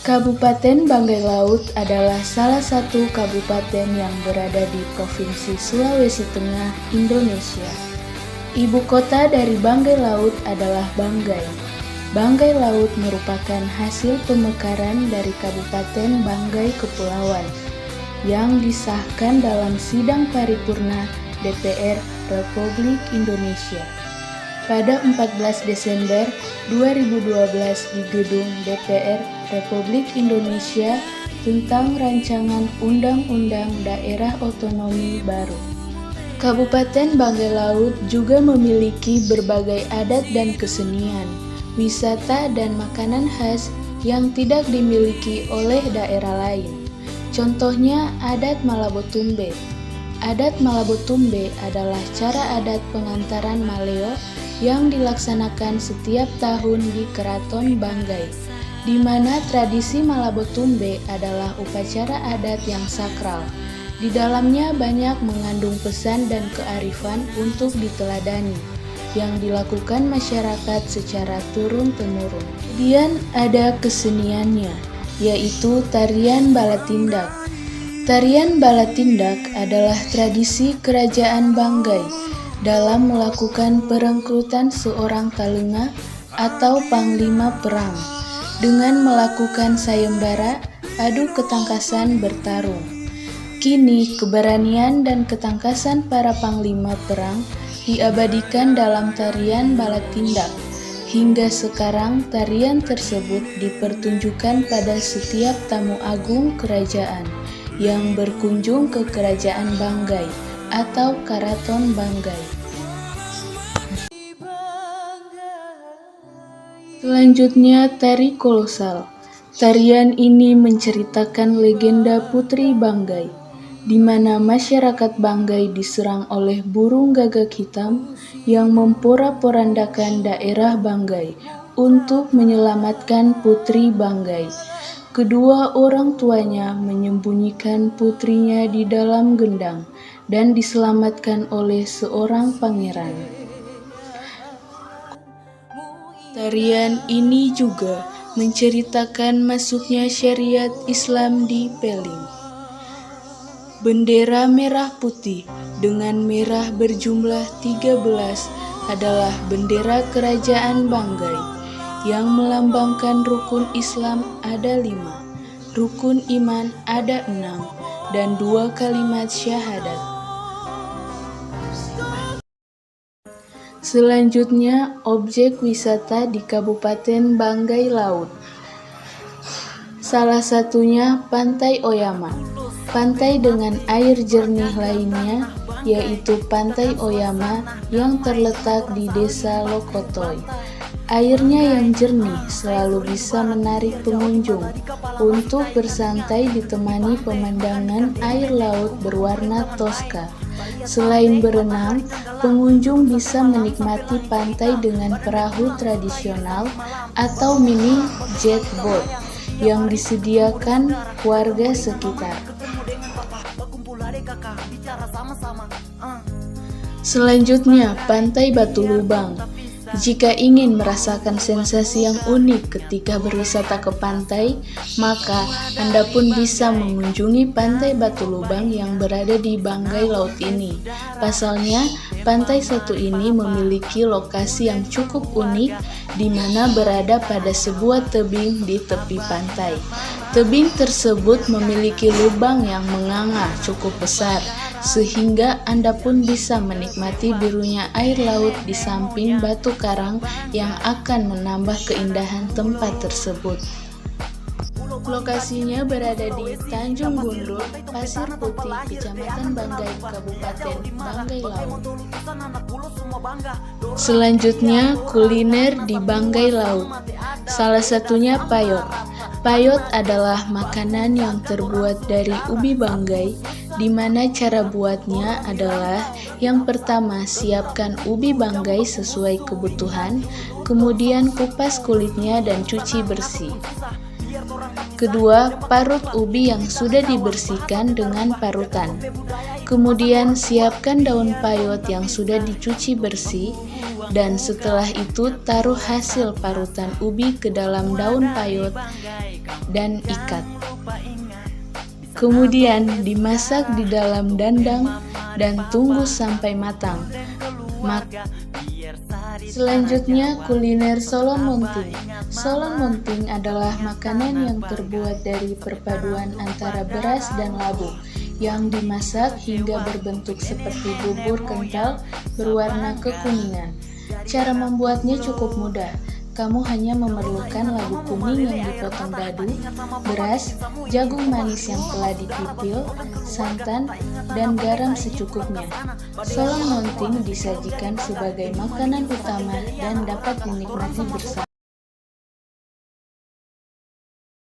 Kabupaten Banggai Laut adalah salah satu kabupaten yang berada di Provinsi Sulawesi Tengah, Indonesia. Ibu kota dari Banggai Laut adalah Banggai. Banggai Laut merupakan hasil pemekaran dari Kabupaten Banggai Kepulauan yang disahkan dalam sidang paripurna DPR Republik Indonesia pada 14 Desember 2012 di Gedung DPR Republik Indonesia tentang Rancangan Undang-Undang Daerah Otonomi Baru. Kabupaten Banggai Laut juga memiliki berbagai adat dan kesenian, wisata dan makanan khas yang tidak dimiliki oleh daerah lain. Contohnya adat Malabotumbe. Adat Malabotumbe adalah cara adat pengantaran maleo yang dilaksanakan setiap tahun di Keraton Banggai, di mana tradisi Malabotumbe adalah upacara adat yang sakral. Di dalamnya banyak mengandung pesan dan kearifan untuk diteladani, yang dilakukan masyarakat secara turun-temurun. Kemudian ada keseniannya, yaitu tarian balatindak. Tarian balatindak adalah tradisi kerajaan Banggai dalam melakukan perekrutan seorang talenga atau panglima perang dengan melakukan sayembara adu ketangkasan bertarung. Kini keberanian dan ketangkasan para panglima perang diabadikan dalam tarian balatindak. Hingga sekarang tarian tersebut dipertunjukkan pada setiap tamu agung kerajaan yang berkunjung ke Kerajaan Banggai atau Keraton Banggai. Selanjutnya, tari kolosal. Tarian ini menceritakan legenda Putri Banggai, di mana masyarakat Banggai diserang oleh burung gagak hitam yang memporak-porandakan daerah Banggai untuk menyelamatkan Putri Banggai. Kedua orang tuanya menyembunyikan putrinya di dalam gendang dan diselamatkan oleh seorang pangeran. Tarian ini juga menceritakan masuknya syariat Islam di Pelling. Bendera merah putih dengan merah berjumlah 13 adalah bendera kerajaan Banggai yang melambangkan rukun Islam ada 5, rukun iman ada 6, dan 2 kalimat syahadat. Selanjutnya, objek wisata di Kabupaten Banggai Laut. Salah satunya Pantai Oyama. Pantai dengan air jernih lainnya yaitu Pantai Oyama yang terletak di Desa Lokotoy. Airnya yang jernih selalu bisa menarik pengunjung untuk bersantai ditemani pemandangan air laut berwarna toska. Selain berenang, pengunjung bisa menikmati pantai dengan perahu tradisional atau mini jet boat yang disediakan warga sekitar. Selanjutnya, Pantai Batu Lubang. Jika ingin merasakan sensasi yang unik ketika berwisata ke pantai, maka Anda pun bisa mengunjungi Pantai Batu Lubang yang berada di Banggai Laut ini. Pasalnya, pantai satu ini memiliki lokasi yang cukup unik, di mana berada pada sebuah tebing di tepi pantai. Tebing tersebut memiliki lubang yang menganga cukup besar, sehingga Anda pun bisa menikmati birunya air laut di samping batu karang yang akan menambah keindahan tempat tersebut. Lokasinya berada di Tanjung Gundul, Pasir Putih, Kecamatan Banggai, Kabupaten Banggai Laut. Selanjutnya, kuliner di Banggai Laut. Salah satunya payot. Payot adalah makanan yang terbuat dari ubi Banggai, di mana cara buatnya adalah yang pertama siapkan ubi Banggai sesuai kebutuhan, kemudian kupas kulitnya dan cuci bersih. Kedua, parut ubi yang sudah dibersihkan dengan parutan. Kemudian siapkan daun payot yang sudah dicuci bersih, dan setelah itu taruh hasil parutan ubi ke dalam daun payot. dan ikat. Kemudian dimasak di dalam dandang dan tunggu sampai matang. Selanjutnya kuliner Solon Monting. Solon Monting adalah makanan yang terbuat dari perpaduan antara beras dan labu yang dimasak hingga berbentuk seperti bubur kental berwarna kekuningan. Cara membuatnya cukup mudah. Kamu hanya memerlukan labu kuning yang dipotong dadu, beras, jagung manis yang telah dipipil, santan, dan garam secukupnya. Solon Monting disajikan sebagai makanan utama dan dapat dinikmati bersama.